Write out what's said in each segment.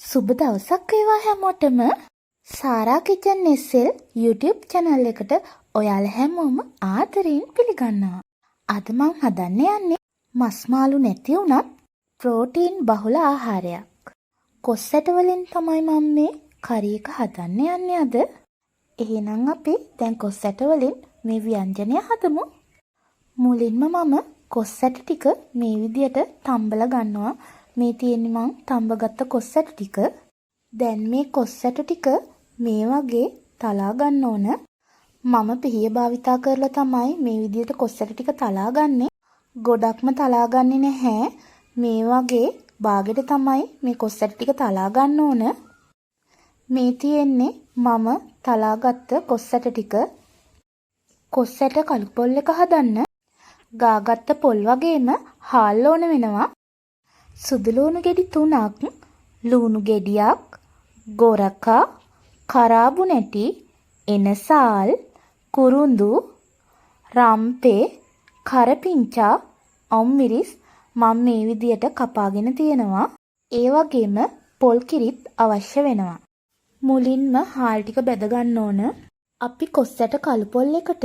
සුබ දවසක් වේවා හැමෝටම. සාරා කිචන් SL YouTube channel එකට ඔයාලා හැමෝම ආදරයෙන් පිළිගන්නවා. අද මම හදන්න යන්නේ මස් මාළු නැති වුණත් ප්‍රෝටීන් බහුල ආහාරයක්. කොස්සැට වලින් තමයි මම මේ කරි එක හදන්න යන්නේ අද. එහෙනම් අපි දැන් කොස්සැට වලින් මේ ව්‍යංජනය හදමු. මුලින්ම මම කොස්සැට ටික මේ විදියට තම්බලා ගන්නවා. මේ තියෙන්නේ මං තඹගත්ත කොස්සැට ටික. දැන් මේ කොස්සැට ටික මේ වගේ තලා ගන්න ඕන. මම පිහිය භාවිතා කරලා තමයි මේ විදිහට කොස්සැට ටික තලා ගන්නෙ. ගොඩක්ම තලා ගන්නෙ නැහැ. මේ වගේ බාගෙට තමයි මේ කොස්සැට ටික තලා ගන්න ඕන. මේ තියෙන්නේ මම තලාගත්ත කොස්සැට ටික. කොස්සැට කළු පොල් එක හදන්න ගාගත්ත පොල් වගේම හාල් ඕන වෙනවා. සුදු ලුණු ගෙඩි 3ක්, ලුණු ගෙඩියක්, ගොරකා, කරාබු නැටි, එනසාල්, කුරුඳු, රම්පේ, කරපිංචා, අම්මිරිස් මම මේ විදියට කපාගෙන තියෙනවා. ඒ වගේම පොල් කිරිත් අවශ්‍ය වෙනවා. මුලින්ම හාල් ටික බෙද ගන්න ඕන. අපි කොස්සැට කළු පොල් එකට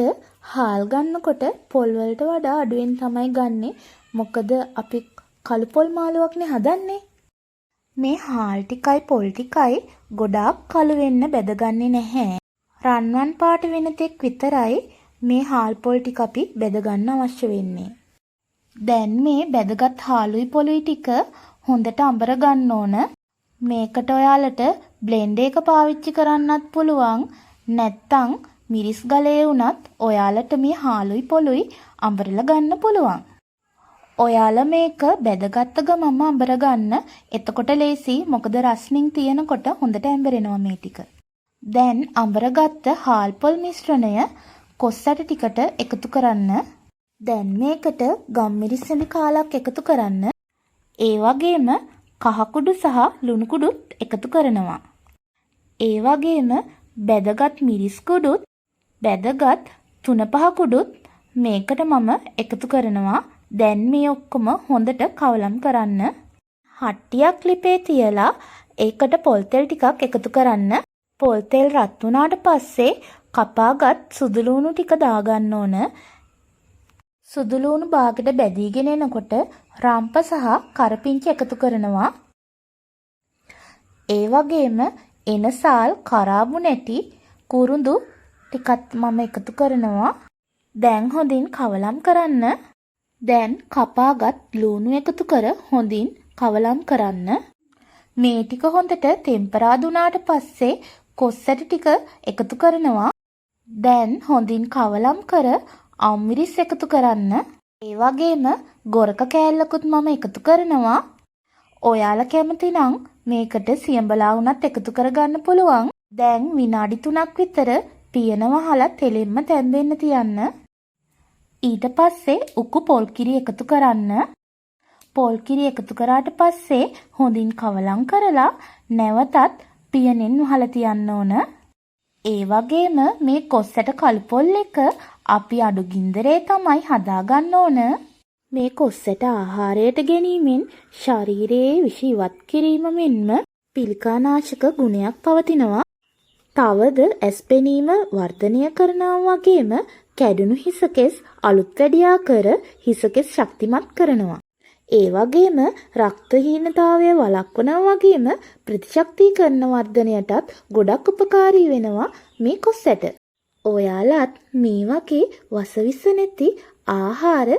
හාල් ගන්නකොට පොල් වලට වඩා අඩුවෙන් තමයි ගන්නෙ. මොකද අපි කළු පොල් මාළුවක්නේ හදන්නේ. මේ හාල් ටිකයි පොල් ටිකයි ගොඩාක් කළු වෙන්න බෙදගන්නේ නැහැ. රන්වන් පාට වෙන තෙක් විතරයි මේ හාල් පොල් ටික අපි බෙද ගන්න අවශ්‍ය වෙන්නේ. දැන් මේ බෙදගත් හාලුයි පොලුයි ටික හොඳට අඹර ගන්න ඕන. මේකට ඔයාලට බ්ලෙන්ඩර් එක පාවිච්චි කරන්නත් පුළුවන්. නැත්තම් මිරිස් ගලේ වුණත් ඔයාලට මේ හාලුයි පොලුයි අඹරලා ගන්න පුළුවන්. ඔයාලා මේක බෙදගත්ත ගමම අඹර ගන්න. එතකොට ලේසි. මොකද රස්නින් තියෙනකොට හොඳට ඇඹරෙනවා මේ ටික. දැන් අඹරගත්ත හාල් පොල් මිශ්‍රණය කොස්සැට ටිකට එකතු කරන්න. දැන් මේකට ගම්මිරිස් සෙලි කාලක් එකතු කරන්න. ඒ වගේම කහ කුඩු සහ ලුණු කුඩුත් එකතු කරනවා. ඒ වගේම බෙදගත් මිරිස් කුඩුත් බෙදගත් 3-5 කුඩුත් මේකට මම එකතු කරනවා. දැන් මේ ඔක්කොම හොඳට කවලම් කරන්න. හට්ටියක් ලිපේ තියලා ඒකට පොල් තෙල් ටිකක් එකතු කරන්න. පොල් තෙල් රත් වුණාට පස්සේ කපාගත් සුදු ලුණු ටික දාගන්න ඕන. සුදු ලුණු බාගෙට බැදීගෙන එනකොට රම්ප සහ කරපිංච එකතු කරනවා. ඒ වගේම එනසාල්, කරාබු නැටි, කුරුඳු ටිකත් මම එකතු කරනවා. දැන් හොඳින් කවලම් කරන්න. දැන් කපාගත් ලුණු එකතු කර හොඳින් කවලම් කරන්න. මේ ටික හොඳට තෙම්පරා දුනාට පස්සේ කොස්සැට ටික එකතු කරනවා. දැන් හොඳින් කවලම් කර අම්මිරිස් එකතු කරන්න. ඒ වගේම ගොරක කෑල්ලකුත් මම එකතු කරනවා. ඔයාලා කැමති නම් මේකට සියඹලා වුණත් එකතු කරගන්න පුළුවන්. දැන් විනාඩි 3ක් විතර පියන වහලා තෙලෙන්න තැම්බෙන්න තියන්න. ඊට පස්සේ උකු පොල් කිරි එකතු කරන්න. පොල් කිරි එකතු කරාට පස්සේ හොඳින් කවලම් කරලා නැවතත් පියනෙන් වහලා තියන්න ඕන. ඒ වගේම මේ කොස්සැට කළු පොල් එක අපි අඩු ගින්දරේ තමයි හදාගන්න ඕන. මේ කොස්සැට ආහාරයට ගැනීමෙන් ශරීරයේ විෂ ඉවත් කිරීම මෙන්ම පිළිකානාශක ගුණයක් පවතිනවා. තවද ඇස් පෙනීම වර්ධනය කරනවා වගේම කැඩුණු හිසකෙස් අලුත් වැඩියා කර හිසකෙස් ශක්තිමත් කරනවා. ඒ වගේම රක්තහීනතාවය වළක්වනවා වගේම ප්‍රතිශක්තිකරණ වර්ධනයටත් ගොඩක් උපකාරී වෙනවා මේ කොස්සැට. ඔයාලත් මේ වගේ වසවිස නැති ආහාර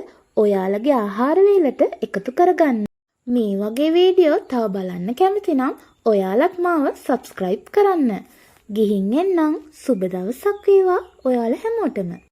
ඔයාලගේ ආහාර වේලට එකතු කරගන්න. මේ වගේ වීඩියෝ තව බලන්න කැමති නම් ඔයාලත් මාව subscribe කරන්න. ගිහින් එන්නම්. සුබ දවසක් වේවා ඔයාලා හැමෝටම.